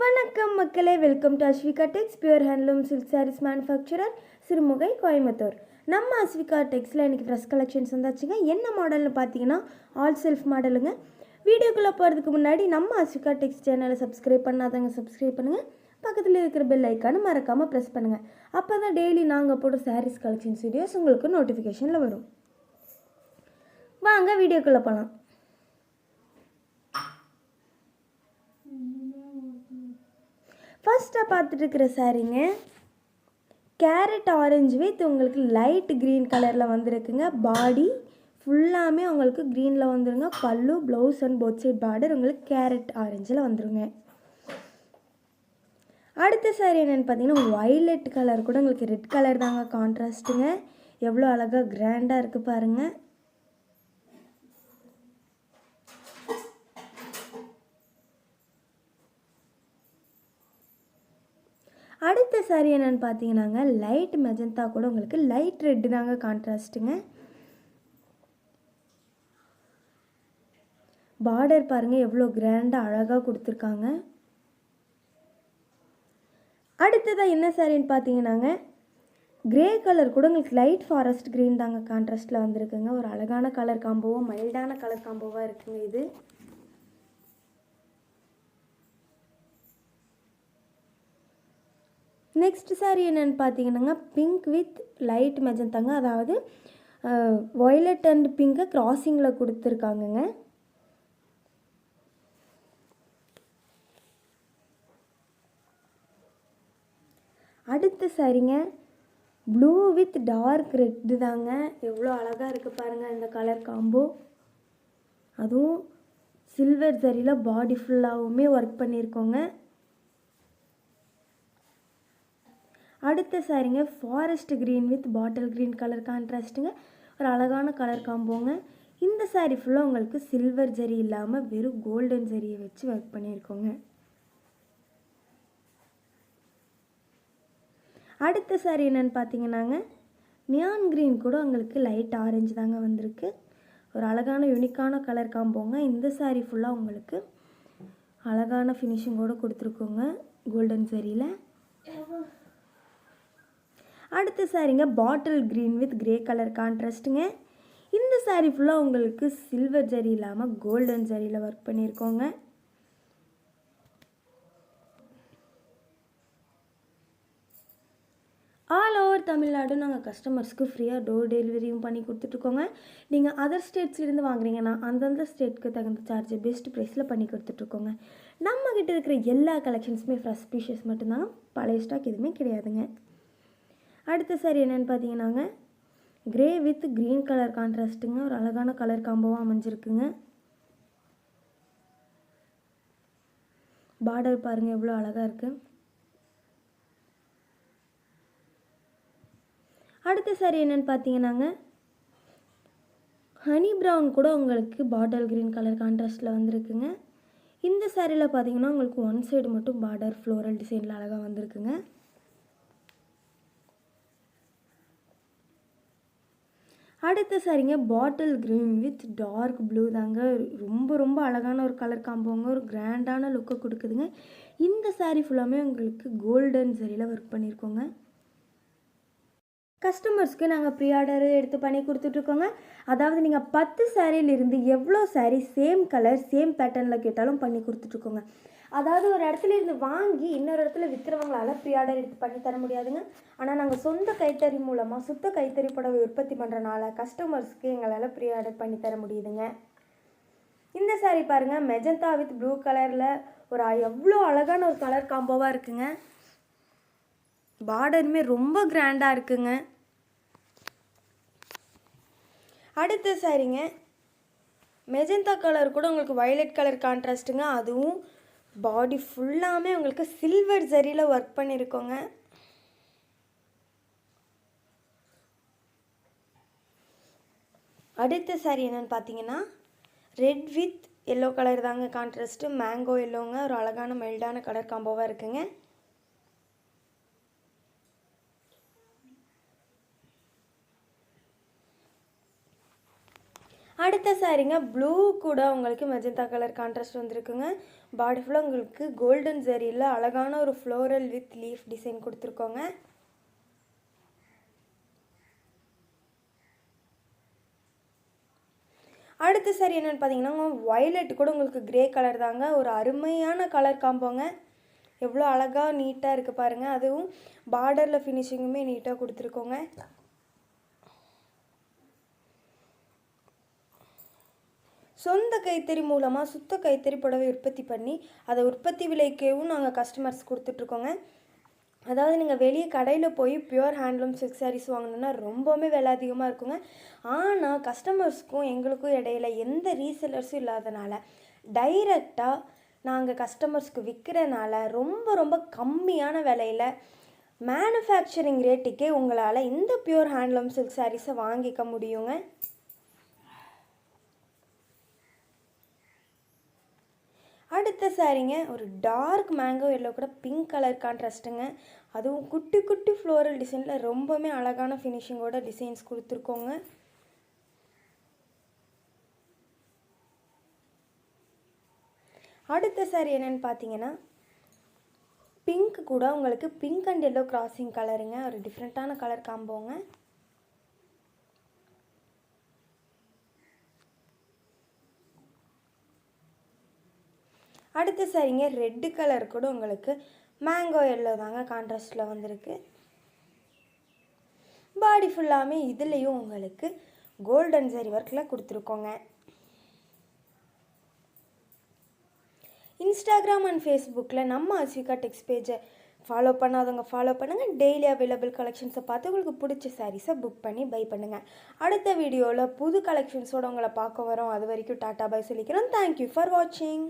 வணக்கம் மக்களே, welcome to Asvika Tex, pure handloom silk sarees manufacturer, Sirumugai, Coimbatore. நம்ம Asvika Texல இன்னைக்கு ஃப்ரெஷ் கலெக்ஷன்ஸ் வந்தாச்சுங்க. என்ன மாடல்னு பார்த்தீங்கன்னா ஆல் செல்ஃப் மாடலுங்க. வீடியோக்குள்ளே போகிறதுக்கு முன்னாடி நம்ம Asvika Tex சேனலை சப்ஸ்கிரைப் பண்ணாதவங்க சப்ஸ்கிரைப் பண்ணுங்கள். பக்கத்தில் இருக்கிற பெல் ஐக்கானு மறக்காமல் ப்ரெஸ் பண்ணுங்கள். அப்போ தான் டெய்லி நாங்கள் போடுற சாரீஸ் கலெக்ஷன்ஸ் வீடியோஸ் உங்களுக்கு நோட்டிஃபிகேஷனில் வரும். வாங்க வீடியோக்குள்ளே போகலாம். ஃபஸ்ட்டாக பார்த்துட்டு இருக்கிற சாரீங்க கேரட் ஆரஞ்சு வித் உங்களுக்கு லைட் க்ரீன் கலரில் வந்துருக்குங்க. பாடி ஃபுல்லாமே உங்களுக்கு க்ரீனில் வந்துருங்க. Pallu, blouse and both side border உங்களுக்கு கேரட் ஆரஞ்சில் வந்துருங்க. அடுத்த சாரீ என்னென்னு பார்த்தீங்கன்னா வயலட் கலர் கூட உங்களுக்கு ரெட் கலர் தாங்க கான்ட்ராஸ்ட்டுங்க. எவ்வளோ அழகாக கிராண்டாக இருக்குது பாருங்கள். அடுத்த சாரீ என்னென்னு பார்த்தீங்கன்னாங்க லைட் மெஜந்தா கூட உங்களுக்கு லைட் ரெட்டு தாங்க கான்ட்ராஸ்ட்டுங்க. பார்டர் பாருங்கள் எவ்வளோ கிராண்டாக அழகாக கொடுத்துருக்காங்க. அடுத்ததாக என்ன சாரின்னு பார்த்தீங்கன்னாங்க கிரே கலர் கூட உங்களுக்கு லைட் ஃபாரஸ்ட் க்ரீன் தாங்க கான்ட்ராஸ்ட்டில் வந்திருக்குங்க. ஒரு அழகான கலர் காம்போவாக மைல்டான கலர் காம்போவாக இருக்குங்க இது. நெக்ஸ்ட் சாரீ என்னென்னு பார்த்தீங்கன்னாங்க பிங்க் வித் லைட் மெஜந்தாங்க. அதாவது வயலட் அண்ட் பிங்கை கிராசிங்கில் கொடுத்துருக்காங்கங்க. அடுத்த சாரீங்க ப்ளூ வித் டார்க் ரெட்டு தாங்க. எவ்வளோ அழகாக இருக்குது பாருங்கள் இந்த கலர் காம்போ. அதுவும் சில்வர் சரியில் பாடி ஃபுல்லாகவுமே ஒர்க் பண்ணியிருக்கோங்க. அடுத்த சாரீங்க forest green with bottle green colour கான்ட்ராஸ்ட்டுங்க. ஒரு அழகான கலர் காம்போங்க. இந்த சாரீ ஃபுல்லாக உங்களுக்கு சில்வர் ஜரி இல்லாமல் வெறும் கோல்டன் ஜரியை வச்சு ஒர்க் பண்ணியிருக்கோங்க. அடுத்த சாரீ என்னென்னு பார்த்தீங்கன்னாங்க நியான் க்ரீன் கூட உங்களுக்கு லைட் ஆரஞ்சு தாங்க வந்திருக்கு. ஒரு அழகான யூனிக்கான கலர் காம்போங்க. இந்த சாரீ ஃபுல்லாக உங்களுக்கு அழகான ஃபினிஷிங்கோடு கொடுத்துருக்கோங்க கோல்டன் ஜரியில். அடுத்த சாரீங்க bottle green with grey colour கான்ட்ராஸ்ட்டுங்க. இந்த சாரீ ஃபுல்லாக உங்களுக்கு சில்வர் ஜரி இல்லாமல் கோல்டன் ஜரியில் ஒர்க் பண்ணியிருக்கோங்க. ஆல் ஓவர் தமிழ்நாடு நாங்கள் கஸ்டமர்ஸ்க்கு ஃப்ரீயாக டோர் டெலிவரியும் பண்ணி கொடுத்துட்ருக்கோங்க. நீங்கள் அதர் ஸ்டேட்ஸ்லேருந்து வாங்குறீங்கன்னா அந்தந்த ஸ்டேட்க்கு தகுந்த சார்ஜ் பெஸ்ட் ப்ரைஸில் பண்ணி கொடுத்துட்ருக்கோங்க. நம்மக்கிட்ட இருக்கிற எல்லா கலெக்ஷன்ஸுமே ஃப்ரெஷ் பீசஸ் மட்டும்தாங்க, பழைய ஸ்டாக் எதுவுமே கிடையாதுங்க. அடுத்த சாரீ என்னென்னு பார்த்தீங்கன்னாங்க கிரே வித் க்ரீன் கலர் கான்ட்ராஸ்ட்டுங்க. ஒரு அழகான கலர் காம்போவாக அமைஞ்சிருக்குங்க. பார்டர் பாருங்கள் எவ்வளோ அழகாக இருக்குது. அடுத்த சாரீ என்னென்னு பார்த்தீங்கன்னாங்க ஹனி ப்ரௌன் கூட உங்களுக்கு பாட்டில் க்ரீன் கலர் கான்ட்ராஸ்ட்டில் வந்திருக்குங்க. இந்த சாரியில் பார்த்தீங்கன்னா உங்களுக்கு ஒன் சைடு மட்டும் பார்டர் ஃப்ளோரல் டிசைனில் அழகாக வந்திருக்குங்க. அடுத்த சாரீங்க bottle green with dark blue தாங்க. ரொம்ப அழகான ஒரு கலர் காம்போங்க. ஒரு கிராண்டான லுக்கை கொடுக்குதுங்க. இந்த சாரீ ஃபுல்லாமே உங்களுக்கு கோல்டன் சரியில் ஒர்க் பண்ணியிருக்கோங்க. கஸ்டமர்ஸ்க்கு நாங்கள் ப்ரீ ஆர்டர் எடுத்து பண்ணி கொடுத்துட்ருக்கோங்க. அதாவது நீங்கள் 10 சாரியிலிருந்து எவ்வளோ சாரீ சேம் கலர் சேம் பேட்டர்னில் கேட்டாலும் பண்ணி கொடுத்துட்ருக்கோங்க. அதாவது ஒரு இடத்துல இருந்து வாங்கி இன்னொரு இடத்துல விற்கிறவங்களால ப்ரீ ஆர்டர் எடுத்து பண்ணி தர முடியாதுங்க. ஆனால் நாங்கள் சொந்த கைத்தறி மூலமாக சுத்த கைத்தறி புடவை உற்பத்தி பண்ணுறனால கஸ்டமர்ஸ்க்கு எங்களால் ப்ரீ ஆர்டர் பண்ணி தர முடியுதுங்க. இந்த சாரீ பாருங்கள் மெஜந்தா வித் ப்ளூ கலரில் ஒரு எவ்வளோ அழகான ஒரு கலர் காம்போவாக இருக்குங்க. பார்டருமே ரொம்ப கிராண்டாக இருக்குங்க. அடுத்த சாரீங்க மெஜந்தா கலர் கூட உங்களுக்கு வயலட் கலர் கான்ட்ராஸ்ட்டுங்க. அதுவும் பாடி ஃபுல்லாமே உங்களுக்கு சில்வர் ஜரியில் ஒர்க் பண்ணியிருக்கோங்க. அடுத்த சாரீ என்னென்னு பார்த்தீங்கன்னா ரெட் வித் எல்லோ கலர் தாங்க கான்ட்ராஸ்ட்டு. மேங்கோ எல்லோங்க. ஒரு அழகான மைல்டான கலர் காம்போவாக இருக்குங்க. அடுத்த சாரீங்க ப்ளூ கூட உங்களுக்கு மெஜந்தா கலர் கான்ட்ராஸ்ட் வந்திருக்குங்க. பாடி ஃபுல்லாக உங்களுக்கு கோல்டன் ஜரியில் அழகான ஒரு ஃப்ளோரல் வித் லீஃப் டிசைன் கொடுத்துருக்கோங்க. அடுத்த சாரி என்னென்னு பார்த்தீங்கன்னா வயலட் கூட உங்களுக்கு கிரே கலர் தாங்க. ஒரு அருமையான கலர் காம்போங்க. எவ்வளோ அழகாக நீட்டாக இருக்குது பாருங்கள். அதுவும் பார்டரில் ஃபினிஷிங்குமே நீட்டாக கொடுத்துருக்கோங்க. சொந்த கைத்தறி மூலமாக சுத்த கைத்தறி புடவை உற்பத்தி பண்ணி அதை உற்பத்தி விலைக்கேவும் நாங்கள் கஸ்டமர்ஸ் கொடுத்துட்ருக்கோங்க. அதாவது நீங்கள் வெளியே கடையில் போய் பியூர் ஹேண்ட்லூம் சில்க் சாரீஸ் வாங்கணுன்னா ரொம்பவுமே விலை அதிகமாக இருக்குங்க. ஆனால் கஸ்டமர்ஸ்க்கும் எங்களுக்கும் இடையில எந்த ரீசெல்லர்ஸும் இல்லாதனால டைரெக்டாக நாங்கள் கஸ்டமர்ஸ்க்கு விற்கிறனால ரொம்ப ரொம்ப கம்மியான விலையில் மேனுஃபேக்சரிங் ரேட்டுக்கே உங்களால் இந்த பியூர் ஹேண்ட்லூம் சில்க் சாரீஸை வாங்கிக்க முடியுங்க. அடுத்த சாரீங்க ஒரு டார்க் மேங்கோ எல்லோ கூட பிங்க் கலர் கான்ட்ராஸ்ட்டுங்க. அதுவும் குட்டி குட்டி ஃப்ளோரல் டிசைனில் ரொம்பவுமே அழகான ஃபினிஷிங்கோட டிசைன்ஸ் கொடுத்துருக்கோங்க. அடுத்த சாரீ என்னென்னு பார்த்தீங்கன்னா பிங்க் கூட உங்களுக்கு பிங்க் அண்ட் எல்லோ கிராசிங் கலருங்க. ஒரு டிஃப்ரெண்ட்டான கலர் காம்போங்க. அடுத்த சாரீங்க ரெட்டு கலர் கூட உங்களுக்கு மேங்கோ எல்லோ தாங்க கான்ட்ராஸ்டில் வந்திருக்கு. பாடி ஃபுல்லாமே இதுலேயும் உங்களுக்கு கோல்டன் ஜரி ஒர்க்கில் கொடுத்துருக்கோங்க. இன்ஸ்டாகிராம் அண்ட் ஃபேஸ்புக்கில் நம்ம அஸ்விகா டெக்ஸ் பேஜை ஃபாலோ பண்ணாதவங்க ஃபாலோ பண்ணுங்கள். டெய்லி அவைலபிள் கலெக்ஷன்ஸை பார்த்து உங்களுக்கு பிடிச்ச சாரீஸை புக் பண்ணி பை பண்ணுங்கள். அடுத்த வீடியோவில் புது கலெக்ஷன்ஸோடு உங்களை பார்க்க வரோம். அது வரைக்கும் டாட்டா பை சொல்லிக்கிறோம். தேங்க்யூ ஃபார் வாட்சிங்.